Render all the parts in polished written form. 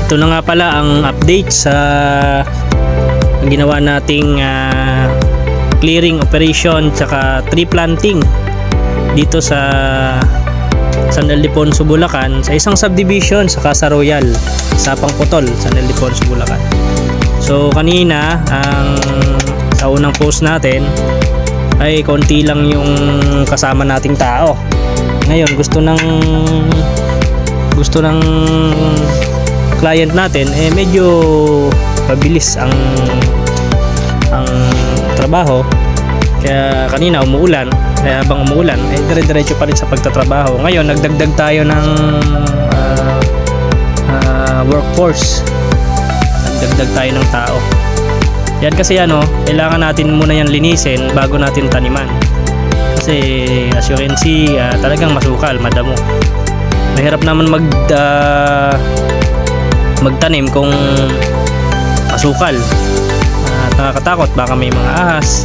Ito na nga pala ang update sa ginawa nating clearing operation tsaka tree planting dito sa San Ildefonso, Bulacan, sa isang subdivision sa Casa Royal, Sapang Putol, San Ildefonso, Bulacan. So kanina sa unang post natin ay konti lang yung kasama nating tao. Ngayon gusto ng client natin medyo pabilis ang trabaho, kaya kanina umuulan, kaya habang umuulan dire-diretso pa rin sa pagtatrabaho. Ngayon nagdagdag tayo ng workforce, nagdagdag tayo ng tao. Yan kasi kailangan natin muna yan linisin bago natin taniman, kasi as you can see talagang masukal, madamo. Mahirap naman magtanim kung masukal at nakakatakot, baka may mga ahas.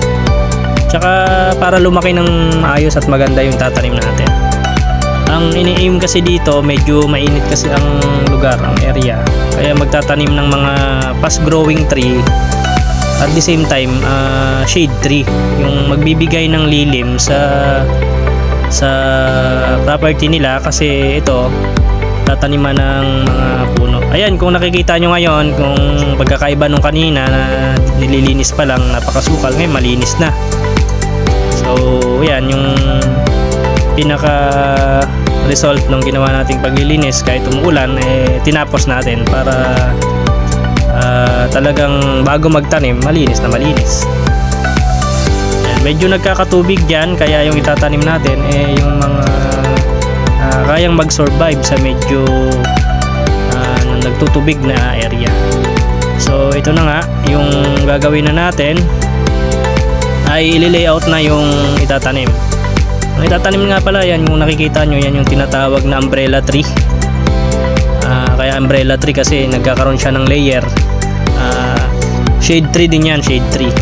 Tsaka para lumaki ng maayos at maganda yung tatanim natin, ang ini-aim kasi dito, medyo mainit kasi ang lugar, ang area, kaya magtatanim ng mga fast growing tree at the same time shade tree, yung magbibigay ng lilim sa property nila, kasi ito tataniman ng mga puno. Ayan, kung nakikita nyo ngayon, kung pagkakaiba nung kanina na nililinis pa lang, napakasukal, ngayon malinis na. So yan yung pinaka result ng ginawa nating paglilinis. Kahit umuulan, tinapos natin para talagang bago magtanim, malinis na malinis. Ayan, medyo nagkakatubig dyan, kaya yung itatanim natin yung mga kayang mag-survive sa medyo nagtutubig na area. So ito na nga yung gagawin na natin, ay i-layout na yung itatanim. Ang itatanim nga pala, yan yung nakikita nyo, yan yung tinatawag na umbrella tree. Kaya umbrella tree kasi nagkakaroon siya ng layer. Shade tree din yan, shade tree.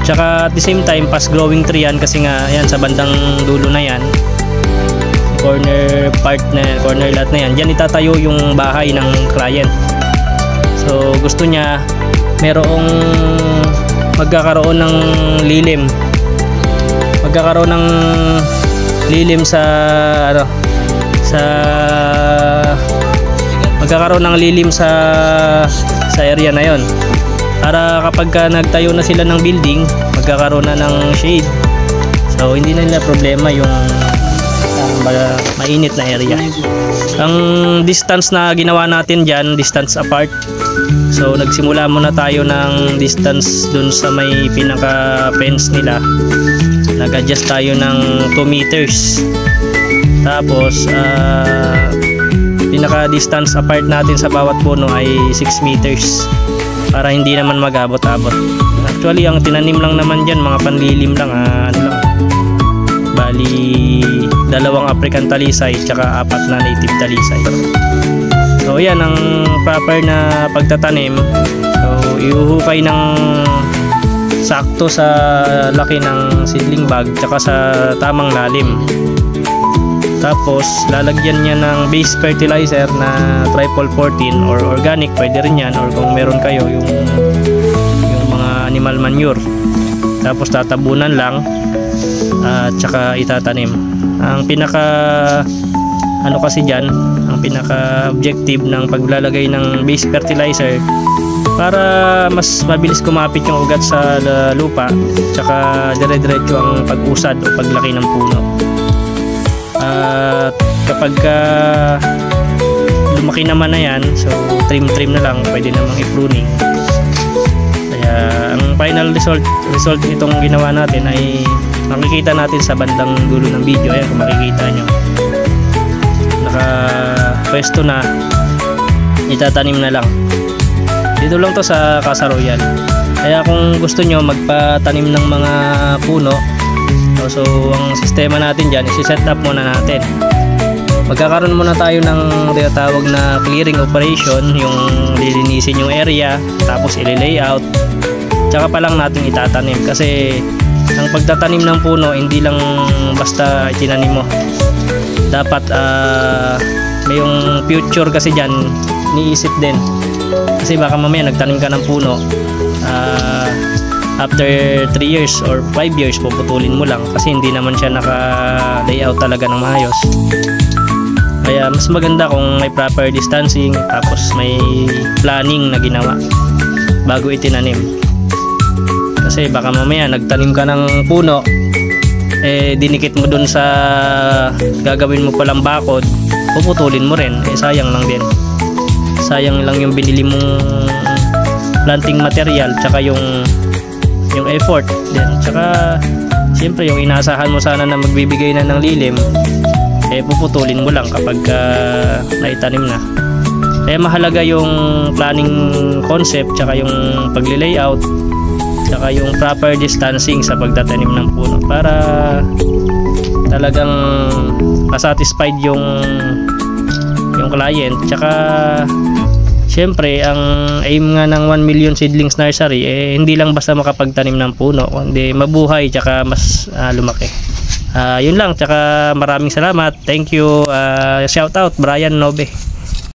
Tsaka at the same time fast growing tree yan, kasi nga yan sa bandang dulo na yan, corner lot na yan, dyan itatayo yung bahay ng client. So gusto niya merong magkakaroon ng lilim, sa magkakaroon ng lilim sa area na yon, para kapag nagtayo na sila ng building, magkakaroon na ng shade. So hindi na nila problema yung mainit na area. Ang distance na ginawa natin dyan, distance apart. So nagsimula muna tayo ng distance dun sa may pinaka fence nila, nag-adjust tayo ng 2 meters. Tapos pinaka distance apart natin sa bawat puno ay 6 meters, para hindi naman mag-abot-abot. Actually ang tinanim lang naman dyan, mga panlilim lang, bali 2 African talisay tsaka 4 na native talisay. So yan ang proper na pagtatanim. So iuhukay ng sakto sa laki ng seedling bag tsaka sa tamang lalim. Tapos lalagyan niya ng base fertilizer na triple 14 or organic, pwede rin yan, or kung meron kayo yung mga animal manure. Tapos tatabunan lang at tsaka itatanim. Ang pinaka kasi dyan, ang pinaka objective ng paglalagay ng base fertilizer, para mas mabilis kumapit yung ugat sa lupa, tsaka dire-diretso ang pag-usad o paglaki ng puno. At kapag lumaki naman na yan, so trim na lang, pwede namang i-pruning. Kaya ang final result nitong ginawa natin ay makikita natin sa bandang dulo ng video. Ayan, kung makikita nyo, naka-pwesto na, itatanim na lang. Dito lang to sa Casa Royal. Kaya kung gusto nyo magpatanim ng mga puno, so ang sistema natin dyan, isi-set up muna natin. Magkakaroon muna tayo ng tinatawag na clearing operation, yung lilinisin yung area, tapos i-layout, tsaka pa lang natin itatanim. Kasi ang pagtatanim ng puno, hindi lang basta itinanim mo, dapat may yung future kasi dyan, niisip din. Kasi baka mamaya nagtanim ka ng puno, after 3 years or 5 years puputulin mo lang kasi hindi naman siya naka-layout talaga ng maayos. Kaya mas maganda kung may proper distancing, tapos may planning na ginawa bago itinanim. Kasi baka mamaya nagtanim ka ng puno, dinikit mo dun sa gagawin mo palang bakod, puputulin mo rin, sayang lang din. Sayang lang yung binili mong planting material tsaka yung effort din. Tsaka siyempre yung inaasahan mo sana na magbibigay na ng lilim, puputulin mo lang kapag naitanim na. Kaya mahalaga yung planning concept tsaka yung pagli-layout tsaka yung proper distancing sa pagtatanim ng puno para talagang satisfied yung client. Tsaka siyempre ang aim nga ng 1 million seedlings nursery hindi lang basta makapagtanim ng puno, kundi mabuhay tsaka mas lumaki. Yun lang, tsaka maraming salamat. Thank you. Shout out Brian Nobe.